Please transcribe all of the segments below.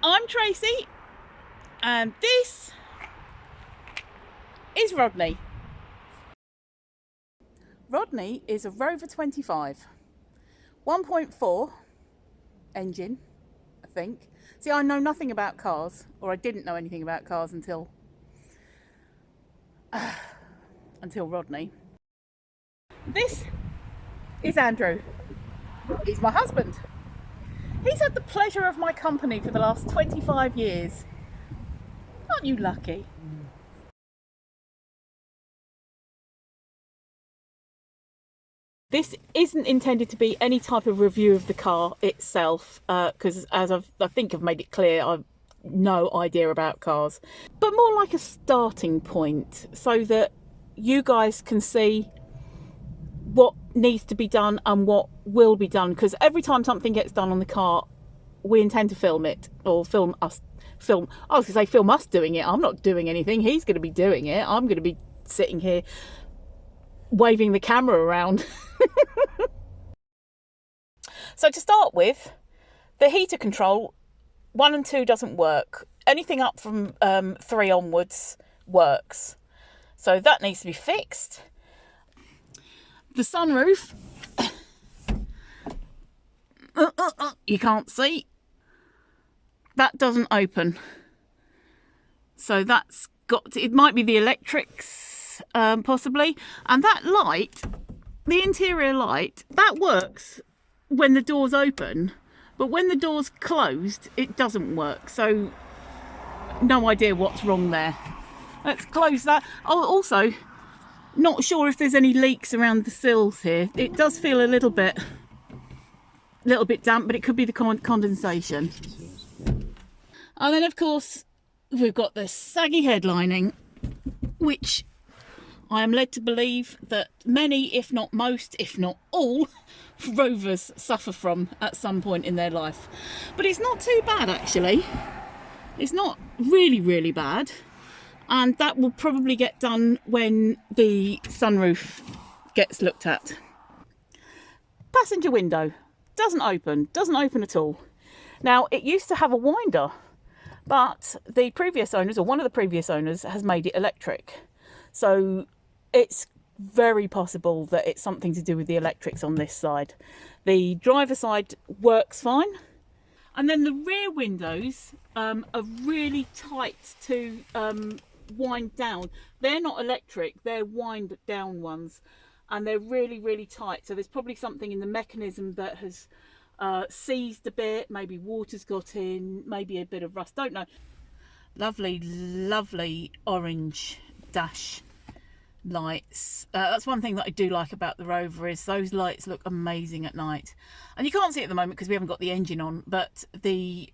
I'm Tracy, and this is Rodney. Rodney is a Rover 25, 1.4 engine, I think. See, I know nothing about cars, or I didn't know anything about cars until Rodney. This is Andrew. He's my husband. He's had the pleasure of my company for the last 25 years. Aren't you lucky? This isn't intended to be any type of review of the car itself, because as I think I've made it clear, I've no idea about cars, but more like a starting point so that you guys can see what needs to be done and what will be done, because every time something gets done on the car, we intend to film it, or film us doing it. I'm not doing anything, he's going to be doing it. I'm going to be sitting here waving the camera around. So to start with, the heater control 1 and 2 doesn't work. Anything up from 3 onwards works, so that needs to be fixed. The sunroof, you can't see, that doesn't open, so that's got to, it might be the electrics, possibly. And that light, the interior light, that works when the door's open, but when the door's closed it doesn't work, so no idea what's wrong there. Let's close that. Oh, also not sure if there's any leaks around the sills here. It does feel a little bit damp, but it could be the condensation. And then of course we've got the saggy headlining, which I am led to believe that many, if not most, if not all, Rovers suffer from at some point in their life. But it's not too bad, actually. It's not really bad. And that will probably get done when the sunroof gets looked at. Passenger window doesn't open at all. Now, it used to have a winder, but the previous owners, or one of the previous owners, has made it electric. So it's very possible that it's something to do with the electrics on this side. The driver side works fine. And then the rear windows are really tight to wind down. They're not electric, they're wind down ones, and they're really tight. So there's probably something in the mechanism that has seized a bit, maybe water's got in, maybe a bit of rust, don't know. Lovely orange dash lights. That's one thing that I do like about the Rover, is those lights look amazing at night. And you can't see it at the moment because we haven't got the engine on, but the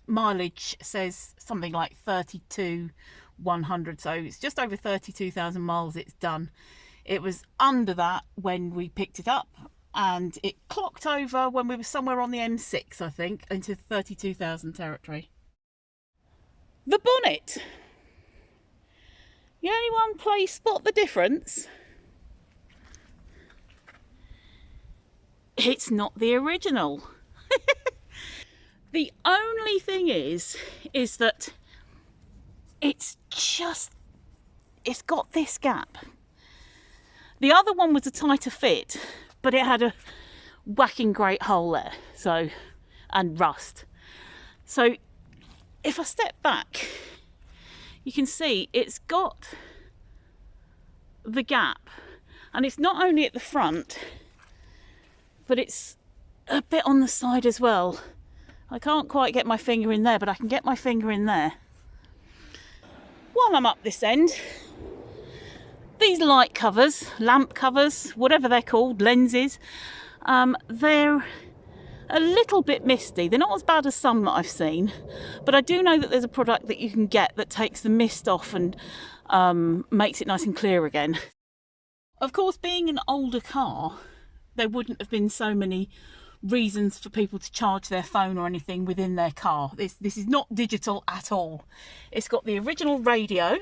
mileage says something like 32,100, so it's just over 32,000 miles it's done. It was under that when we picked it up, and it clocked over when we were somewhere on the M6, I think, into 32,000 territory. The bonnet. You anyone play Spot the Difference? It's not the original. The only thing is that it's got this gap. The other one was a tighter fit, but it had a whacking great hole there, so, and rust. So if I step back, you can see it's got the gap, and it's not only at the front, but it's a bit on the side as well. I can't quite get my finger in there, but I can get my finger in there. While I'm up this end, these light covers, lamp covers, whatever they're called, lenses, they're a little bit misty. They're not as bad as some that I've seen, but I do know that there's a product that you can get that takes the mist off and makes it nice and clear again. Of course, being an older car, there wouldn't have been so many reasons for people to charge their phone or anything within their car. This is not digital at all. It's got the original radio.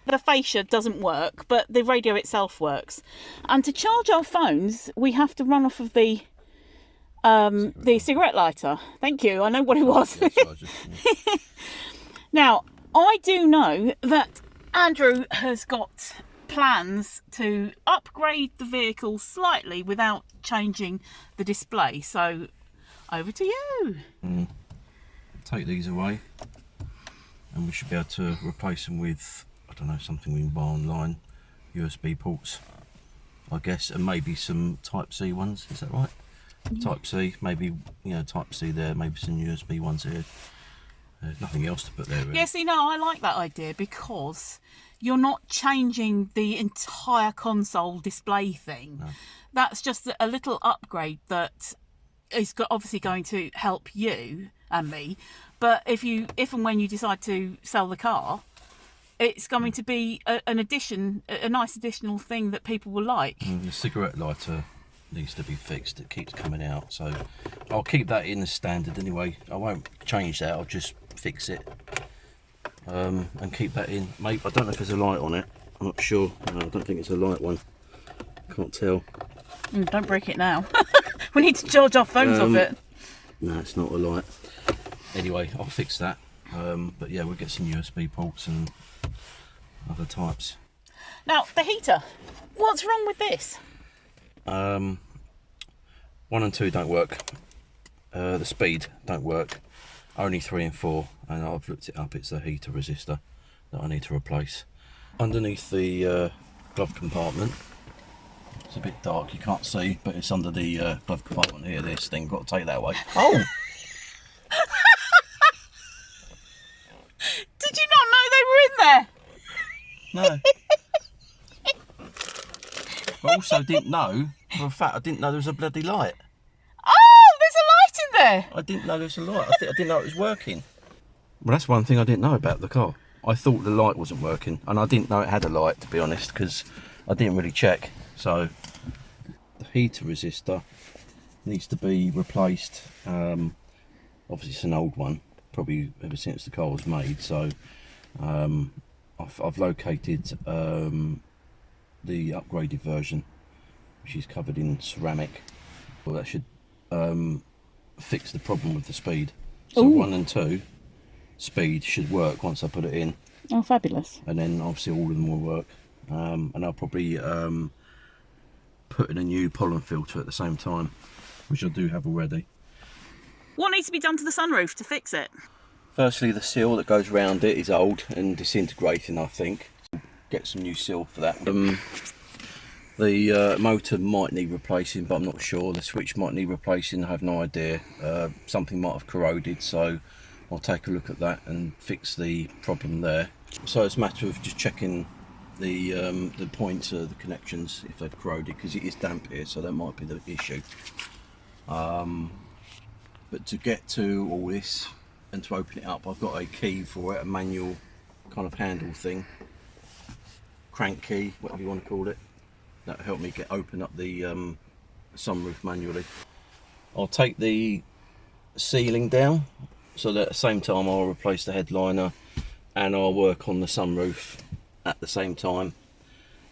The fascia doesn't work, but the radio itself works. And to charge our phones, we have to run off of the The cigarette lighter. Thank you. I know what it was. Now, I do know that Andrew has got plans to upgrade the vehicle slightly without changing the display. So, over to you. Take these away, and we should be able to replace them with, I don't know, something we can buy online, USB ports, I guess, and maybe some Type C ones. Is that right? Yeah. Type C, maybe, you know, Type C there, maybe some USB ones here. There's nothing else to put there, really. Yeah, see, no, I like that idea because you're not changing the entire console display thing. No. That's just a little upgrade that is obviously going to help you and me. But if and when you decide to sell the car, it's going to be an addition, a nice additional thing that people will like. The cigarette lighter needs to be fixed. It keeps coming out, so I'll keep that in as standard anyway. I won't change that. I'll just fix it and keep that in. Mate, I don't know if there's a light on it. I'm not sure. No, I don't think it's a light one. Can't tell. Don't break it now. We need to charge our phones off it. No, it's not a light. Anyway, I'll fix that. But yeah, we'll get some USB ports and other types. Now, the heater. What's wrong with this? 1 and 2 don't work. The speed don't work. Only 3 and 4, and I've looked it up. It's the heater resistor that I need to replace. Underneath the glove compartment, it's a bit dark, you can't see, but it's under the glove compartment here. This thing, got to take that away. Oh! Did you not know they were in there? No. I also didn't know, for a fact, I didn't know there was a bloody light. Oh, there's a light in there. I didn't know there was a light. I didn't know it was working. Well, that's one thing I didn't know about the car. I thought the light wasn't working, and I didn't know it had a light, to be honest, because I didn't really check. So the heater resistor needs to be replaced. Obviously it's an old one, probably ever since the car was made. So I've located the upgraded version, which is covered in ceramic. Well, that should fix the problem with the speed. So 1 and 2 speed should work once I put it in. Oh, fabulous. And then obviously all of them will work. And I'll probably put in a new pollen filter at the same time, which I do have already. What needs to be done to the sunroof to fix it? Firstly, the seal that goes around it is old and disintegrating, I think. Get some new seal for that. The motor might need replacing, but I'm not sure. The switch might need replacing, I have no idea. Something might have corroded, so I'll take a look at that and fix the problem there. So it's a matter of just checking the points, the connections, if they've corroded, because it is damp here, so that might be the issue. But to get to all this and to open it up, I've got a key for it, a manual kind of handle thing, crank key, whatever you want to call it. That'll help me open up the sunroof manually. I'll take the ceiling down, so that at the same time I'll replace the headliner and I'll work on the sunroof at the same time.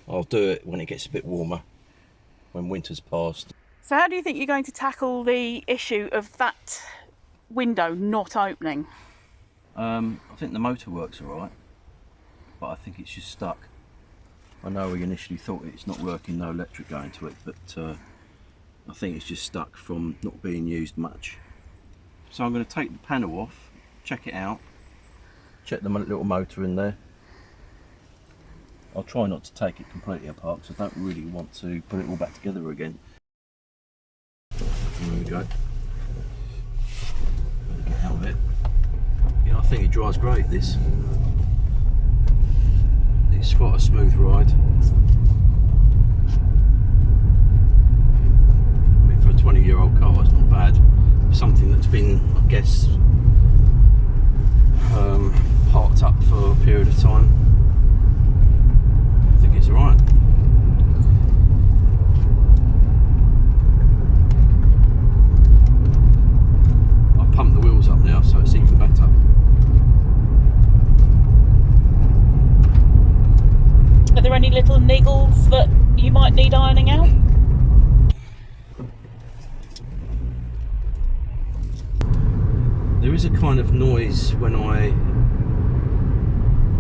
I'll do it when it gets a bit warmer, when winter's passed. So how do you think you're going to tackle the issue of that window not opening? I think the motor works alright, but I think it's just stuck. I know we initially thought it's not working, no electric going to it, but I think it's just stuck from not being used much. So I'm going to take the panel off, check it out, check the little motor in there. I'll try not to take it completely apart because I don't really want to put it all back together again. There we go. Get out of it. Yeah, I think it drives great, this. It's quite a smooth ride. I mean, for a 20-year-old car, it's not bad. Something that's been, I guess, parked up for a period of time. I think it's alright. I pumped the wheels up now, so it's even better. Are there any little niggles that you might need ironing out? There is a kind of noise when I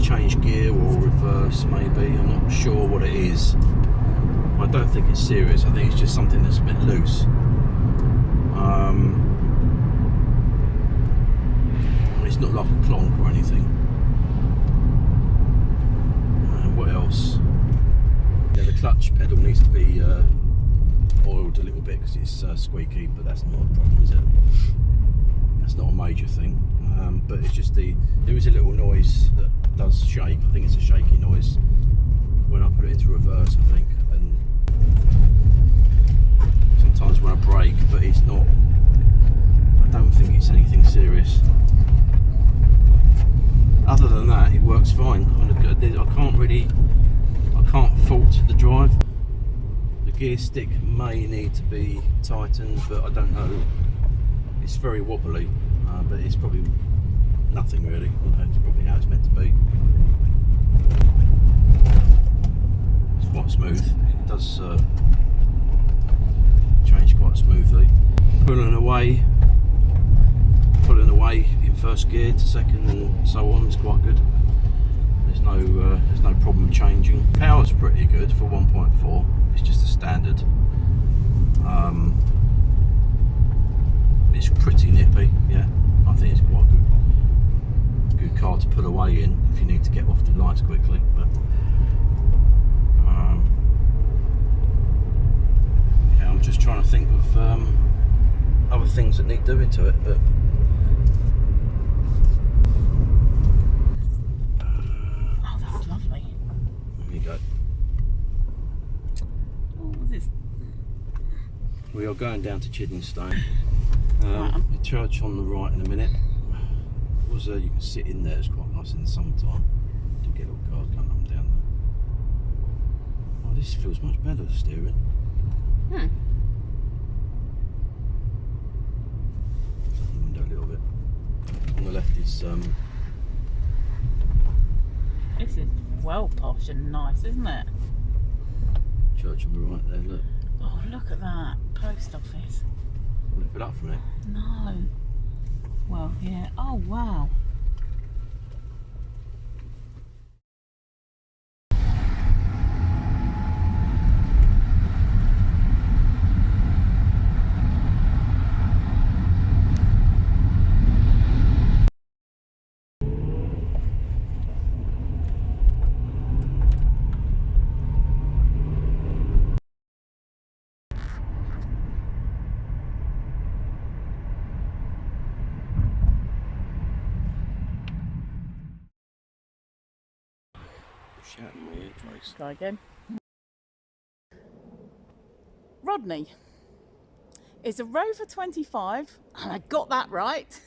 change gear or reverse, maybe. I'm not sure what it is. I don't think it's serious. I think it's just something that's a bit loose. It's not like a clonk or anything. What else? Yeah, the clutch pedal needs to be oiled a little bit because it's squeaky, but that's not a problem, is it? That's not a major thing. But it's just there is a little noise that does shake. I think it's a shaky noise when I put it into reverse, I think, and sometimes when I brake, but it's not. I don't think it's anything serious. Other than that, it works fine. I can't fault the drive. The gear stick may need to be tightened, but I don't know. It's very wobbly, but it's probably nothing really. You know, it's probably how it's meant to be. It's quite smooth. It does change quite smoothly. Pulling away in first gear to second and so on is quite good. There's no problem changing. Power's pretty good for 1.4. It's just a standard. It's pretty nippy. Yeah, I think it's quite good car to put away in if you need to get off the lights quickly. But yeah, I'm just trying to think of other things that need doing to it, but. We are going down to Chiddingstone. The church on the right in a minute. You can sit in there, it's quite nice in the summertime. To get all cars coming up and down there. Oh, this feels much better, steering. Open the window a little bit. On the left is this is well posh and nice, isn't it? Church on the right there, look. Oh, look at that post office. Lift it up from it. No. Well, yeah. Oh, wow. Shouting my ear trace. Try again. Rodney is a Rover 25, and I got that right.